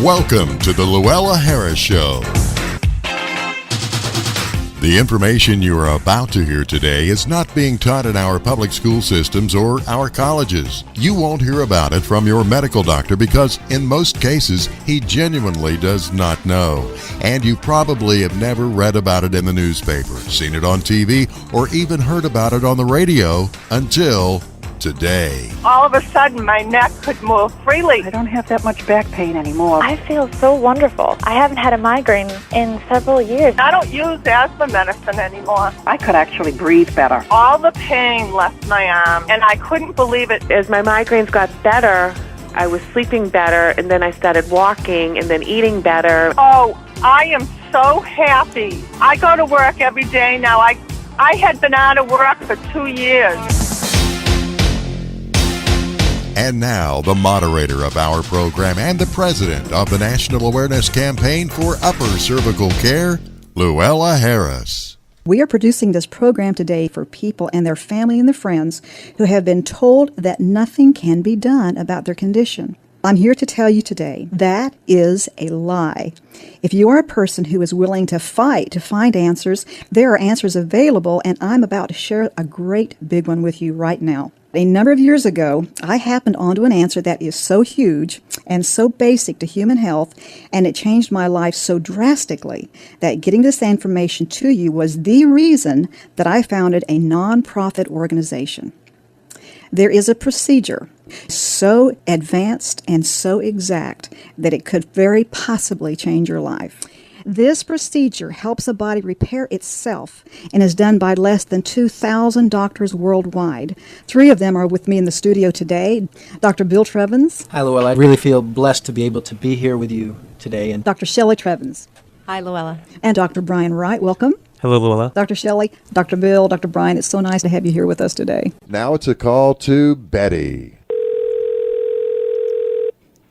Welcome to the Luella Harris Show. The information you are about to hear today is not being taught in our public school systems or our colleges. You won't hear about it from your medical doctor because in most cases, he genuinely does not know. And you probably have never read about it in the newspaper, seen it on TV, or even heard about it on the radio until today. All of a sudden, my neck could move freely. I don't have that much back pain anymore. I feel so wonderful. I haven't had a migraine in several years. I don't use asthma medicine anymore. I could actually breathe better. All the pain left my arm, and I couldn't believe it. As my migraines got better, I was sleeping better, and then I started walking and then eating better. Oh, I am so happy. I go to work every day now. I had been out of work for 2 years. And now, the moderator of our program and the president of the National Awareness Campaign for Upper Cervical Care, Luella Harris. We are producing this program today for people and their family and their friends who have been told that nothing can be done about their condition. I'm here to tell you today that is a lie. If you are a person who is willing to fight to find answers, there are answers available, and I'm about to share a great big one with you right now. A number of years ago, I happened onto an answer that is so huge and so basic to human health, and it changed my life so drastically that getting this information to you was the reason that I founded a nonprofit organization. There is a procedure so advanced and so exact that it could very possibly change your life. This procedure helps the body repair itself and is done by less than 2,000 doctors worldwide. 3 of them are with me in the studio today. Dr. Bill Trevens. Hi, Luella. I really feel blessed to be able to be here with you today. And Dr. Shelley Trevens. Hi, Luella. And Dr. Brian Wright. Welcome. Hello, Luella. Dr. Shelley, Dr. Bill, Dr. Brian, it's so nice to have you here with us today. Now it's a call to Betty.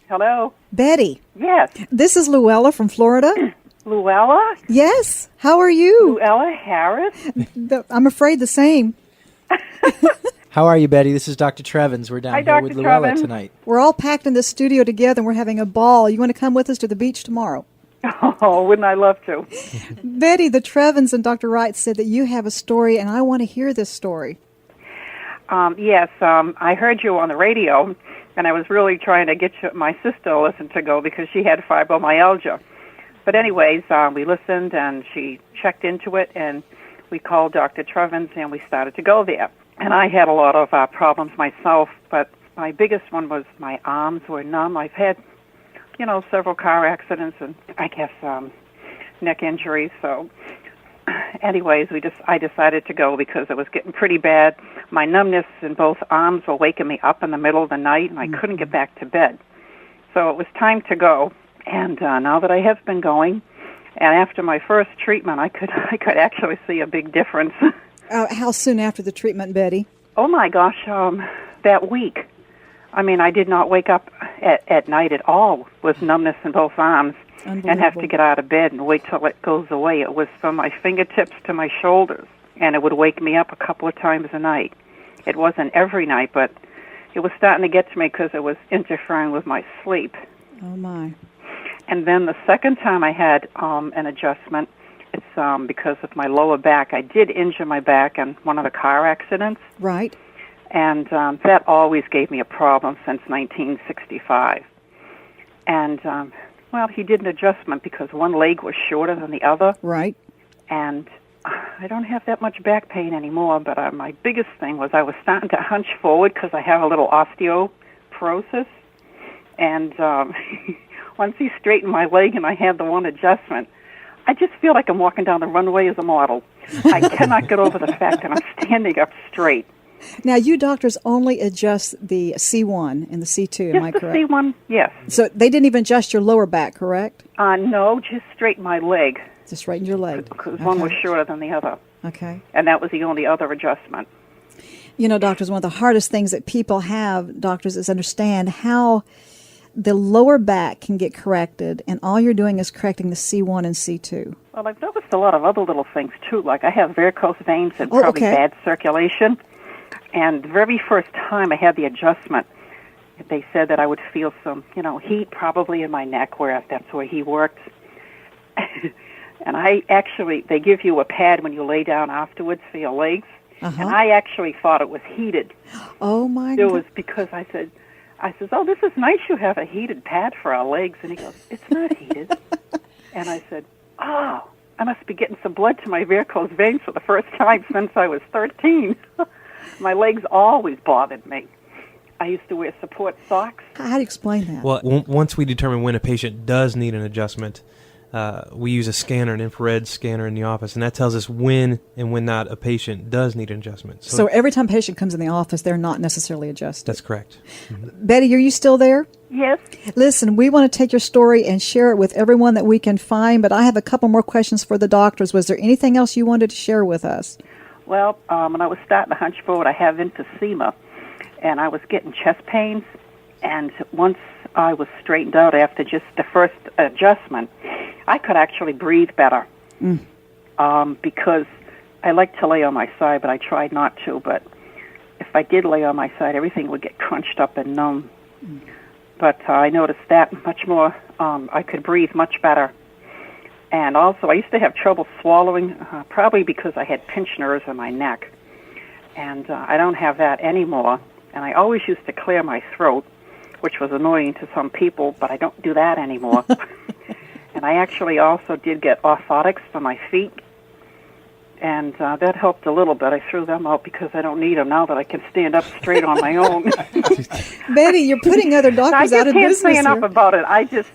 Hello? Betty. Yes. This is Luella from Florida. Luella? Yes. How are you? Luella Harris? I'm afraid the same. how are you, Betty? This is Dr. Trevens. We're down Hi, here Dr. with Luella Trevens. tonight. We're all packed in the studio together and we're having a ball. You want to come with us to the beach tomorrow? Oh, wouldn't I love to? Betty, the Trevens and Dr. Wright said that you have a story, and I want to hear this story. Yes, I heard you on the radio, and I was really trying to get my sister to listen to go because she had fibromyalgia. But anyways, we listened, and she checked into it, and we called Dr. Trevens, and we started to go there. And I had a lot of problems myself, but my biggest one was my arms were numb. I've had, several car accidents and I guess neck injuries. So anyways, I decided to go because it was getting pretty bad. My numbness in both arms were waking me up in the middle of the night, and I couldn't get back to bed. So it was time to go. And now that I have been going, and after my first treatment, I could actually see a big difference. How soon after the treatment, Betty? Oh my gosh, that week. I mean, I did not wake up at night at all with numbness in both arms and have to get out of bed and wait till it goes away. It was from my fingertips to my shoulders, and it would wake me up a couple of times a night. It wasn't every night, but it was starting to get to me because it was interfering with my sleep. Oh, my. And then the second time I had an adjustment, it's because of my lower back. I did injure my back in one of the car accidents. Right. And that always gave me a problem since 1965. And, he did an adjustment because one leg was shorter than the other. Right. And I don't have that much back pain anymore, but my biggest thing was I was starting to hunch forward because I have a little osteoporosis. And once he straightened my leg and I had the one adjustment, I just feel like I'm walking down the runway as a model. I cannot get over the fact that I'm standing up straight. Now, you doctors only adjust the C1 and the C2, am I correct? Just the C1, yes. So they didn't even adjust your lower back, correct? No, just straighten my leg. Just straighten your leg. Because one was shorter than the other. Okay. And that was the only other adjustment. You know, doctors, one of the hardest things that people have, doctors, is understand how the lower back can get corrected, and all you're doing is correcting the C1 and C2. Well, I've noticed a lot of other little things, too. Like I have varicose veins and probably bad circulation. And the very first time I had the adjustment, they said that I would feel some, heat probably in my neck where that's where he worked. And they give you a pad when you lay down afterwards for your legs. Uh-huh. And I actually thought it was heated. Oh, my It God. was because I said, oh, this is nice you have a heated pad for our legs. And he goes, it's not heated. And I said, oh, I must be getting some blood to my varicose veins for the first time since I was 13. My legs always bothered me. I used to wear support socks. How do you explain that? Well, once we determine when a patient does need an adjustment, we use a scanner, an infrared scanner in the office, and that tells us when and when not a patient does need an adjustment. So every time a patient comes in the office, they're not necessarily adjusted. That's correct. Mm-hmm. Betty, are you still there? Yes. Listen, we want to take your story and share it with everyone that we can find, but I have a couple more questions for the doctors. Was there anything else you wanted to share with us? Well, when I was starting to hunch forward, I have emphysema, and I was getting chest pains. And once I was straightened out after just the first adjustment, I could actually breathe better. Because I like to lay on my side, but I tried not to. But if I did lay on my side, everything would get crunched up and numb. But I noticed that much more. I could breathe much better. And also, I used to have trouble swallowing, probably because I had pinched nerves in my neck. And I don't have that anymore. And I always used to clear my throat, which was annoying to some people, but I don't do that anymore. And I actually also did get orthotics for my feet. And that helped a little bit. I threw them out because I don't need them now that I can stand up straight on my own. Betty, you're putting other doctors out of business I can't say enough here. about it. I just,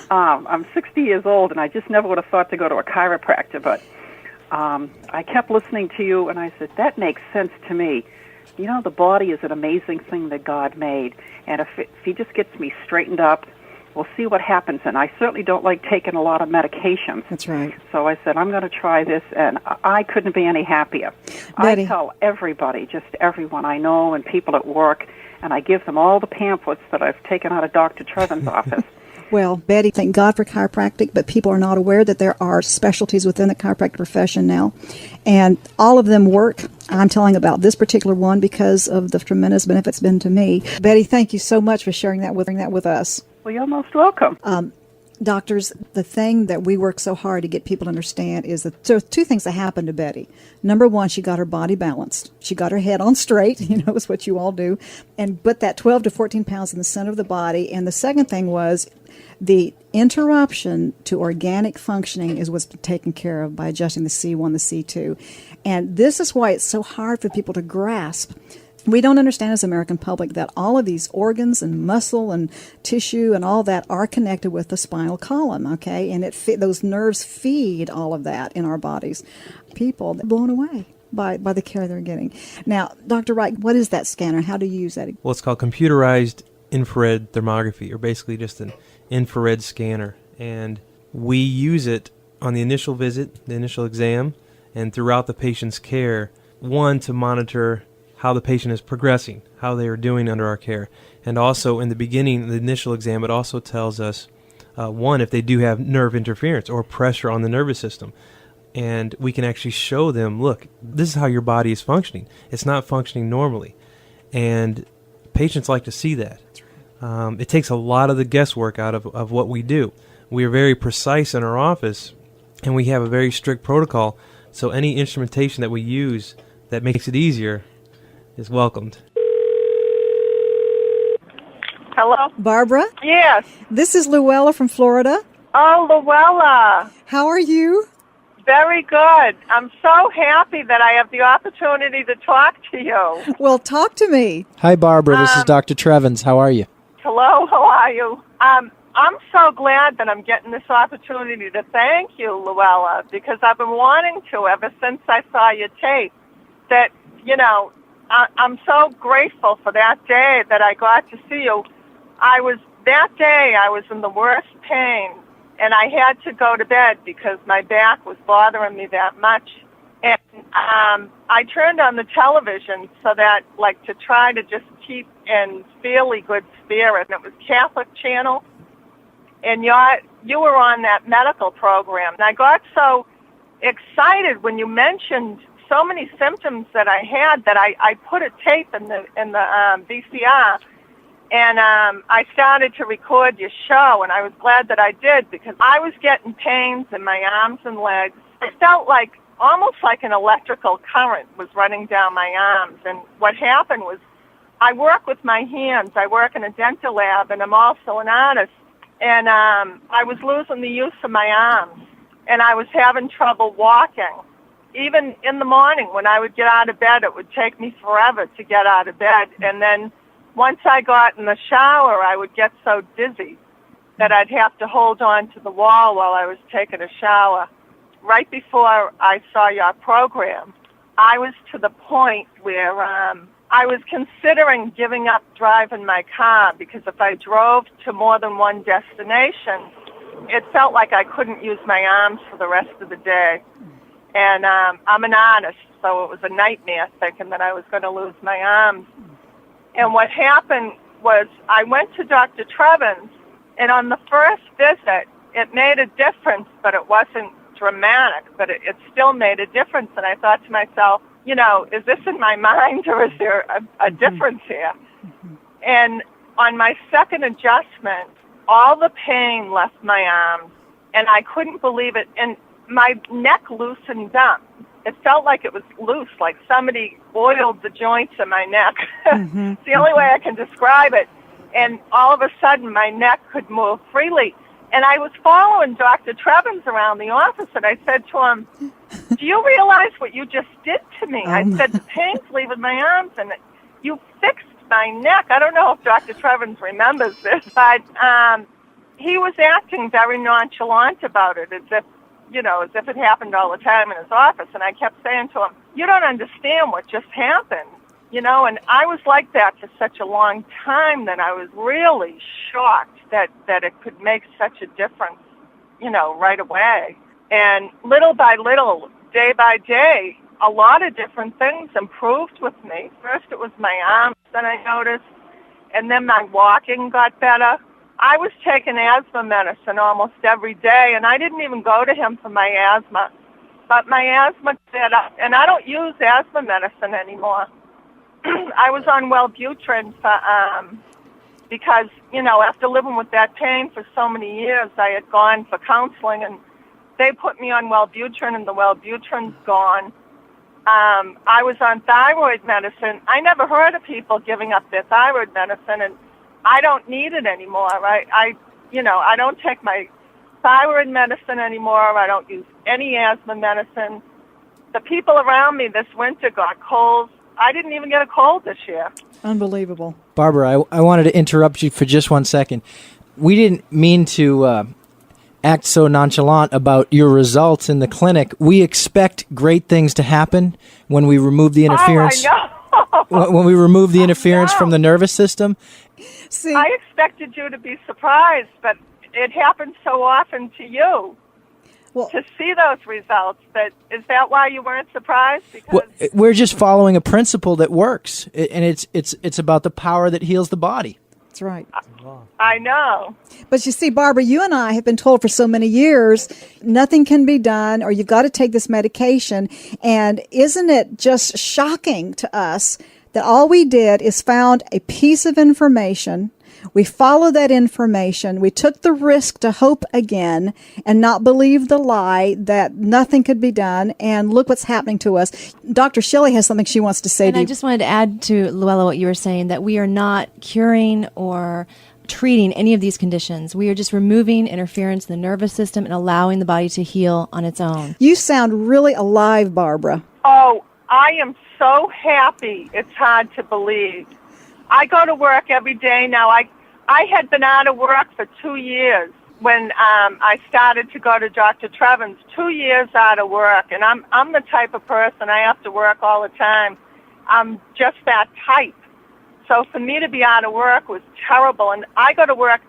I'm 60 years old, and I just never would have thought to go to a chiropractor. But I kept listening to you, and I said, that makes sense to me. The body is an amazing thing that God made. And if he just gets me straightened up, we'll see what happens. And I certainly don't like taking a lot of medications. That's right. So I said, I'm going to try this, and I couldn't be any happier. Betty. I tell everybody, just everyone I know and people at work, and I give them all the pamphlets that I've taken out of Dr. Trevens' office. Well, Betty, thank God for chiropractic, but people are not aware that there are specialties within the chiropractic profession now, and all of them work. I'm telling about this particular one because of the tremendous benefits been to me. Betty, thank you so much for sharing that with us. Well, you're most welcome. Doctors, the thing that we work so hard to get people to understand is that there are two things that happened to Betty. Number one, she got her body balanced. She got her head on straight, it's what you all do, and put that 12 to 14 pounds in the center of the body. And the second thing was the interruption to organic functioning is what's been taken care of by adjusting the C1, the C2. And this is why it's so hard for people to grasp. We don't understand as American public that all of these organs and muscle and tissue and all that are connected with the spinal column, okay? And those nerves feed all of that in our bodies. People are blown away by the care they're getting. Now, Dr. Wright, what is that scanner? How do you use that? Well, it's called computerized infrared thermography, or basically just an infrared scanner. And we use it on the initial visit, the initial exam, and throughout the patient's care, one, to monitor how the patient is progressing, how they are doing under our care. And also in the beginning, the initial exam, it also tells us, one, if they do have nerve interference or pressure on the nervous system. And we can actually show them, look, this is how your body is functioning. It's not functioning normally. And patients like to see that. It takes a lot of the guesswork out of what we do. We are very precise in our office, and we have a very strict protocol. So any instrumentation that we use that makes it easier is welcomed. Hello? Barbara? Yes. This is Luella from Florida. Oh, Luella. How are you? Very good. I'm so happy that I have the opportunity to talk to you. Well, talk to me. Hi, Barbara. This is Dr. Trevens. How are you? Hello, how are you? I'm so glad that I'm getting this opportunity to thank you, Luella, because I've been wanting to ever since I saw your tape. That, I'm so grateful for that day that I got to see you. That day I was in the worst pain, and I had to go to bed because my back was bothering me that much. And I turned on the television so that, to try to just keep in fairly good spirit. It was Catholic Channel, and you were on that medical program. And I got so excited when you mentioned so many symptoms that I had that I put a tape in the VCR, And I started to record your show, and I was glad that I did because I was getting pains in my arms and legs. I felt like almost like an electrical current was running down my arms. And what happened was I work with my hands. I work in a dental lab, and I'm also an artist. And I was losing the use of my arms, and I was having trouble walking. Even in the morning when I would get out of bed, it would take me forever to get out of bed. And then once I got in the shower, I would get so dizzy that I'd have to hold on to the wall while I was taking a shower. Right before I saw your program, I was to the point where I was considering giving up driving my car because if I drove to more than one destination, it felt like I couldn't use my arms for the rest of the day. And I'm an artist, so it was a nightmare thinking that I was going to lose my arms. And what happened was I went to Dr. Trevens, and on the first visit, it made a difference, but it wasn't dramatic, but it still made a difference. And I thought to myself, you know, is this in my mind or is there a difference here? And on my second adjustment, all the pain left my arms, and I couldn't believe it. And my neck loosened up. It felt like it was loose, like somebody oiled the joints in my neck. It's the only way I can describe it. And all of a sudden, my neck could move freely. And I was following Dr. Trevens around the office, and I said to him, do you realize what you just did to me? I said, the pain's leaving my arms, and you fixed my neck. I don't know if Dr. Trevens remembers this, but he was acting very nonchalant about it, as if it happened all the time in his office. And I kept saying to him, you don't understand what just happened, and I was like that for such a long time that I was really shocked that it could make such a difference, right away. And little by little, day by day, a lot of different things improved with me. First it was my arms that I noticed, and then my walking got better. I was taking asthma medicine almost every day, and I didn't even go to him for my asthma. But my asthma cleared up, and I don't use asthma medicine anymore. I was on Wellbutrin because, after living with that pain for so many years, I had gone for counseling, and they put me on Wellbutrin, and the Wellbutrin's gone. I was on thyroid medicine. I never heard of people giving up their thyroid medicine, and I don't need it anymore, right? I don't take my thyroid medicine anymore. I don't use any asthma medicine. The people around me this winter got colds. I didn't even get a cold this year. Unbelievable. Barbara, I wanted to interrupt you for just 1 second. We didn't mean to act so nonchalant about your results in the clinic. We expect great things to happen when we remove the interference. Oh, I know. When we remove the interference from the nervous system. See, I expected you to be surprised, but it happens so often to you. Well, to see those results, but is that why you weren't surprised? Because we're just following a principle that works, and it's about the power that heals the body. that's right. I know. But you see, Barbara, you and I have been told for so many years, nothing can be done, or you've got to take this medication. And isn't it just shocking to us that all we did is found a piece of information, we followed that information, we took the risk to hope again and not believe the lie that nothing could be done, and look what's happening to us. Dr. Shelley has something she wants to say to you. I just wanted to add to, Luella, what you were saying, that we are not curing or treating any of these conditions. We are just removing interference in the nervous system and allowing the body to heal on its own. You sound really alive, Barbara. Oh, I am so happy. It's hard to believe. I go to work every day now. I had been out of work for 2 years when I started to go to Dr. Trevens. 2 years out of work, and I'm the type of person, I have to work all the time. I'm just that type. So for me to be out of work was terrible, and I go to work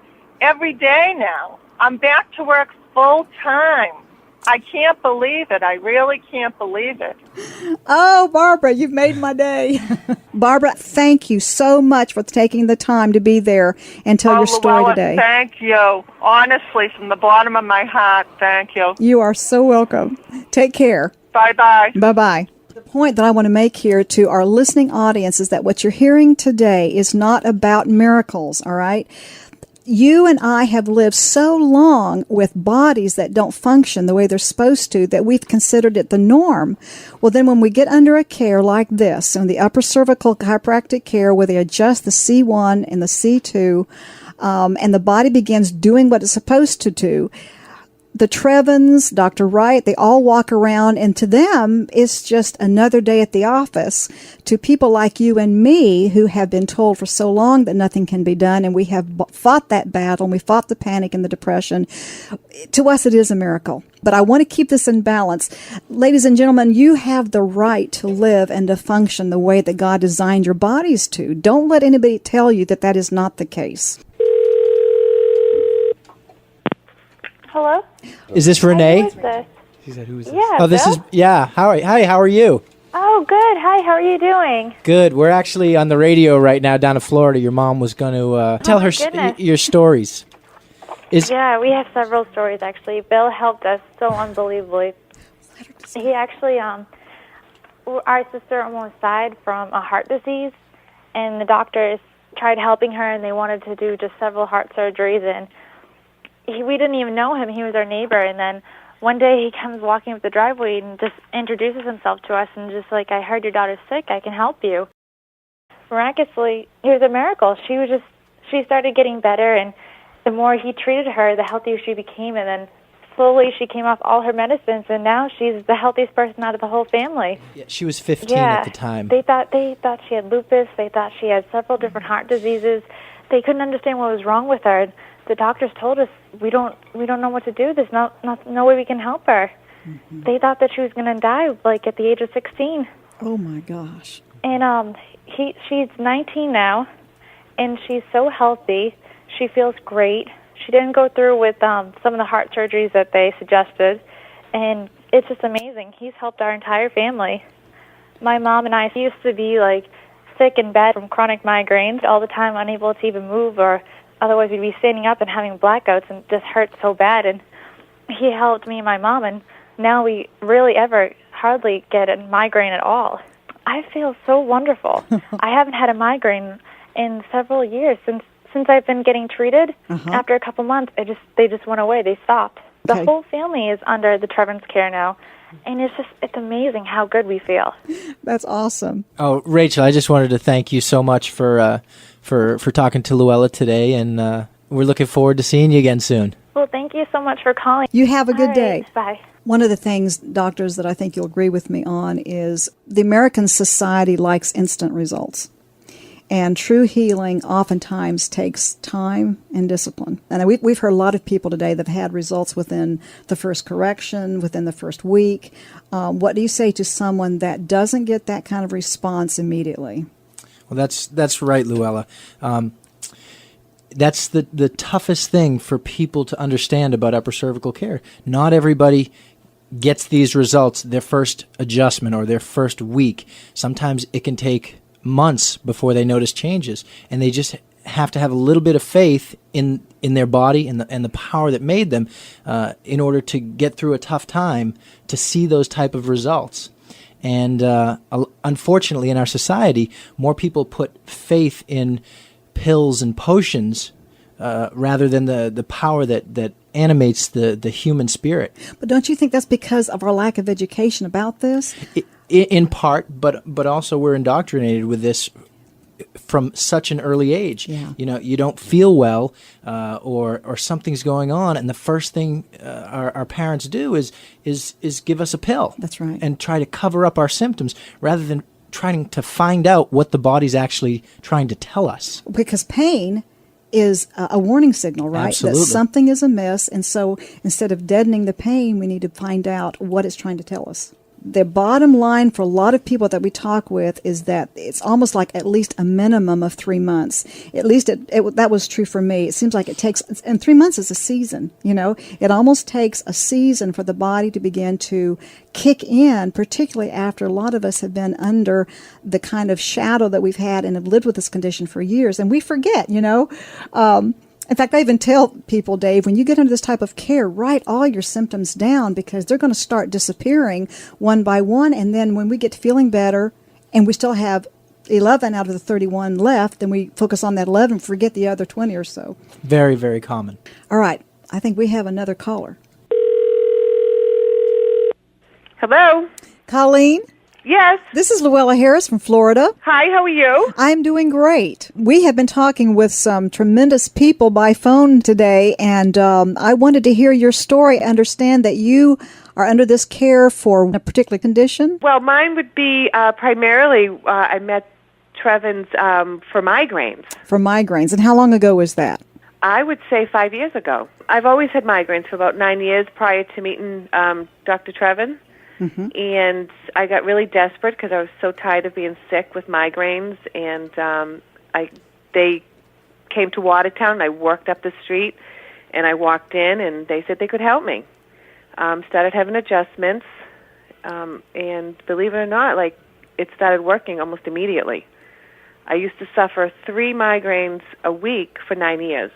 every day now. I'm back to work full time. I can't believe it. I really can't believe it. Oh, Barbara, you've made my day. Barbara, thank you so much for taking the time to be there and tell your story Luella, today. Thank you. Honestly, from the bottom of my heart, thank you. You are so welcome. Take care. Bye-bye. Bye-bye. The point that I want to make here to our listening audience is that what you're hearing today is not about miracles, all right? You and I have lived so long with bodies that don't function the way they're supposed to that we've considered it the norm. Well, then when we get under a care like this, in the upper cervical chiropractic care where they adjust the C1 and the C2, and the body begins doing what it's supposed to do, the Trevens, Dr. Wright, they all walk around, and to them, it's just another day at the office. To people like you and me who have been told for so long that nothing can be done, and we have fought that battle, and we fought the panic and the depression, to us it is a miracle. But I want to keep this in balance. Ladies and gentlemen, you have the right to live and to function the way that God designed your bodies to. Don't let anybody tell you that that is not the case. Hello? Is this Renee? Who is this? She said, "Who is this?" Yeah, Oh, this Bill? is, yeah. Hi, how are you? Oh, good. Hi, how are you doing? Good. We're actually on the radio right now down in Florida. Your mom was going to tell my her goodness. your stories. Yeah, we have several stories, actually. Bill helped us so unbelievably. He actually, our sister almost died from a heart disease, and the doctors tried helping her, and they wanted to do just several heart surgeries, and we didn't even know him. He was our neighbor, and then one day he comes walking up the driveway and just introduces himself to us and just like, "I heard your daughter's sick. I can help you." Miraculously, it was a miracle. She started getting better, and the more he treated her, the healthier she became, and then slowly she came off all her medicines, and now she's the healthiest person out of the whole family. Yeah, she was 15 at the time. They thought she had lupus. They thought she had several different heart diseases. They couldn't understand what was wrong with her. The doctors told us we don't know what to do. There's no way we can help her. Mm-hmm. They thought that she was going to die like at the age of 16. Oh my gosh. And she's 19 now, and she's so healthy. She feels great. She didn't go through with some of the heart surgeries that they suggested, and it's just amazing. He's helped our entire family. My mom and I used to be like sick in bed from chronic migraines all the time, unable to even move, or otherwise we'd be standing up and having blackouts, and it just hurt so bad. And he helped me and my mom, and now we really ever hardly get a migraine at all. I feel so wonderful. I haven't had a migraine in several years since I've been getting treated. After a couple months, they just went away. They stopped. The whole family is under the Trevens care now, and it's amazing how good we feel. That's awesome. Oh, Rachel, I just wanted to thank you so much for talking to Luella today, and we're looking forward to seeing you again soon. Well, thank you so much for calling. You have a good All day. right, bye. One of the things, doctors, that I think you'll agree with me on is the American society likes instant results. And true healing oftentimes takes time and discipline. And we've heard a lot of people today that have had results within the first correction, within the first week. What do you say to someone that doesn't get that kind of response immediately? Well, that's right, Luella. That's the toughest thing for people to understand about upper cervical care. Not everybody gets these results their first adjustment or their first week. Sometimes it can take months before they notice changes, and they just have to have a little bit of faith in their body and the power that made them in order to get through a tough time to see those type of results. And unfortunately, in our society, more people put faith in pills and potions rather than the power that animates the human spirit. But don't you think that's because of our lack of education about this? In part, but also we're indoctrinated with this from such an early age. Yeah. You know, you don't feel well or something's going on, and the first thing our parents do is give us a pill. That's right. And try to cover up our symptoms rather than trying to find out what the body's actually trying to tell us. Because pain is a warning signal, right? Absolutely. That something is amiss, and so instead of deadening the pain, we need to find out what it's trying to tell us. The bottom line for a lot of people that we talk with is that it's almost like at least a minimum of 3 months. At least that was true for me. It seems like it takes, and 3 months is a season, you know. It almost takes a season for the body to begin to kick in, particularly after a lot of us have been under the kind of shadow that we've had and have lived with this condition for years. And we forget, you know. In fact, I even tell people, Dave, when you get into this type of care, write all your symptoms down because they're going to start disappearing one by one. And then when we get to feeling better and we still have 11 out of the 31 left, then we focus on that 11, forget the other 20 or so. Very, very common. All right. I think we have another caller. Hello? Colleen? Yes. This is Luella Harris from Florida. Hi, how are you? I'm doing great. We have been talking with some tremendous people by phone today, and I wanted to hear your story. I understand that you are under this care for a particular condition. Well, mine would be primarily, I met Trevens for migraines. For migraines. And how long ago was that? I would say 5 years ago. I've always had migraines for about 9 years prior to meeting Dr. Trevens. Mm-hmm. And I got really desperate because I was so tired of being sick with migraines. And they came to Watertown, and I worked up the street, and I walked in, and they said they could help me. Started having adjustments, and believe it or not, like, it started working almost immediately. I used to suffer 3 migraines a week for 9 years,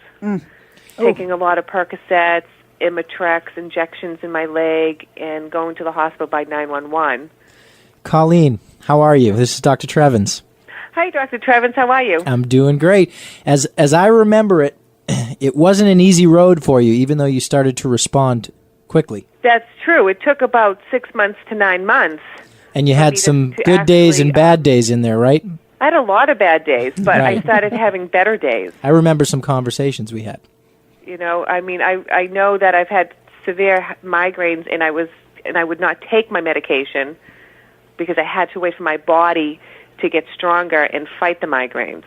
taking a lot of Percocets, Imitrex, injections in my leg, and going to the hospital by 911. Colleen, how are you? This is Dr. Trevens. Hi, Dr. Trevens. How are you? I'm doing great. As I remember it, it wasn't an easy road for you, even though you started to respond quickly. That's true. It took about 6 months to 9 months. And you had some good days and bad days in there, right? I had a lot of bad days, but Right. I started having better days. I remember some conversations we had. You know, I mean, I know that I've had severe migraines, and I would not take my medication because I had to wait for my body to get stronger and fight the migraines.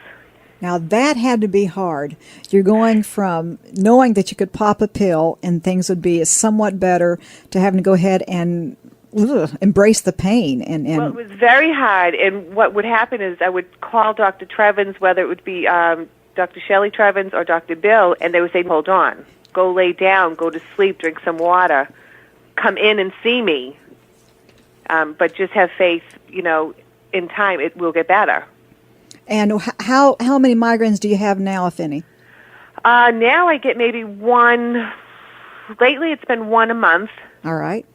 Now, that had to be hard. You're going from knowing that you could pop a pill and things would be somewhat better to having to go ahead and embrace the pain. Well, it was very hard, and what would happen is I would call Dr. Trevens, whether it would be Dr. Shelley Trevens or Dr. Bill, and they would say, hold on, go lay down, go to sleep, drink some water, come in and see me, but just have faith, you know, in time it will get better. And how many migraines do you have now, if any? Now I get maybe one. Lately it's been one a month. All right.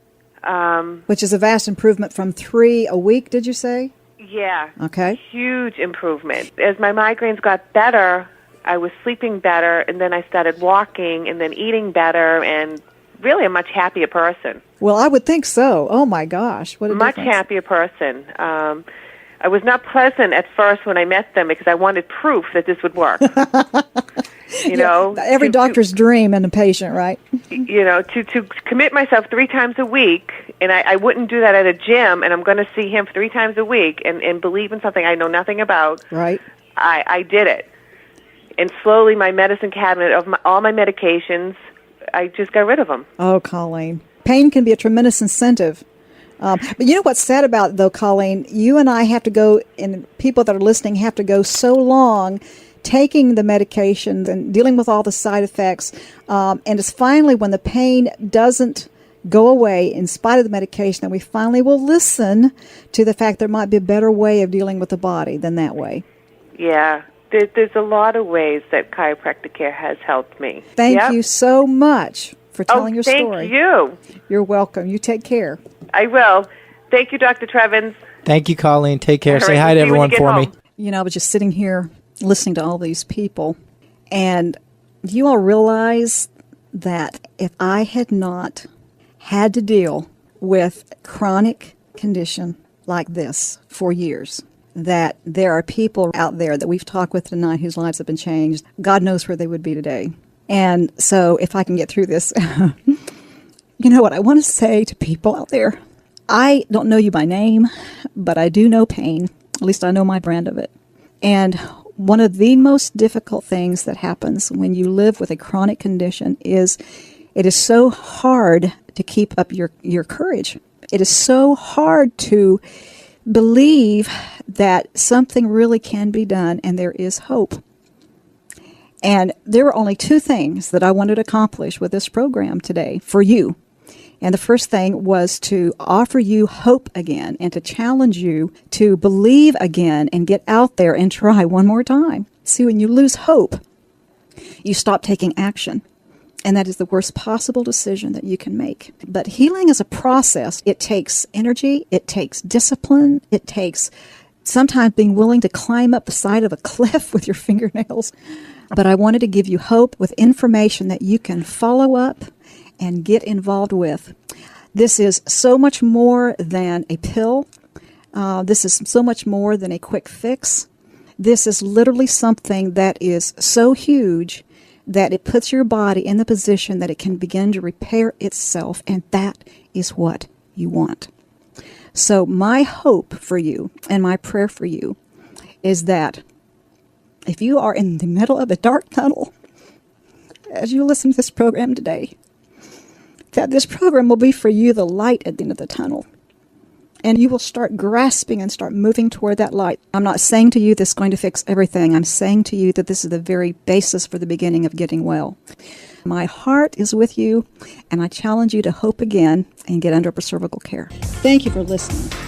Which is a vast improvement from 3 a week, did you say? Yeah. Okay. Huge improvement. As my migraines got better, I was sleeping better, and then I started walking and then eating better, and really a much happier person. Well, I would think so. Oh, my gosh. What a much difference. Happier person. I was not pleasant at first when I met them because I wanted proof that this would work. You know, every doctor's dream and a patient, right? You know, to commit myself 3 times a week, and I wouldn't do that at a gym, and I'm going to see him 3 times a week and believe in something I know nothing about. Right. I did it. And slowly my medicine cabinet of all my medications, I just got rid of them. Oh, Colleen. Pain can be a tremendous incentive. But you know what's sad about it, though, Colleen? You and I have to go, and people that are listening have to go so long taking the medications and dealing with all the side effects. And it's finally when the pain doesn't go away in spite of the medication that we finally will listen to the fact there might be a better way of dealing with the body than that way. Yeah. There's a lot of ways that chiropractic care has helped me. Thank you so much for telling your story. Thank you. You're welcome. You take care. I will. Thank you, Dr. Trevens. Thank you, Colleen. Take care. All Say right, hi to everyone for me. You know, I was just sitting here listening to all these people, and do you all realize that if I had not had to deal with chronic condition like this for years, that there are people out there that we've talked with tonight whose lives have been changed. God knows where they would be today. And so if I can get through this, you know what I want to say to people out there? I don't know you by name, but I do know pain. At least I know my brand of it. And one of the most difficult things that happens when you live with a chronic condition is it is so hard to keep up your courage. It is so hard to believe that something really can be done and there is hope. And there were only 2 things that I wanted to accomplish with this program today for you. And the first thing was to offer you hope again and to challenge you to believe again and get out there and try one more time. See, when you lose hope, You stop taking action. And that is the worst possible decision that you can make. But healing is a process. It takes energy. It takes discipline. It takes sometimes being willing to climb up the side of a cliff with your fingernails. But I wanted to give you hope with information that you can follow up and get involved with. This is so much more than a pill. This is so much more than a quick fix. This is literally something that is so huge that it puts your body in the position that it can begin to repair itself, and that is what you want. So my hope for you and my prayer for you is that if you are in the middle of a dark tunnel, as you listen to this program today, that this program will be for you the light at the end of the tunnel. And you will start grasping and start moving toward that light. I'm not saying to you this is going to fix everything. I'm saying to you that this is the very basis for the beginning of getting well. My heart is with you, and I challenge you to hope again and get under cervical care. Thank you for listening.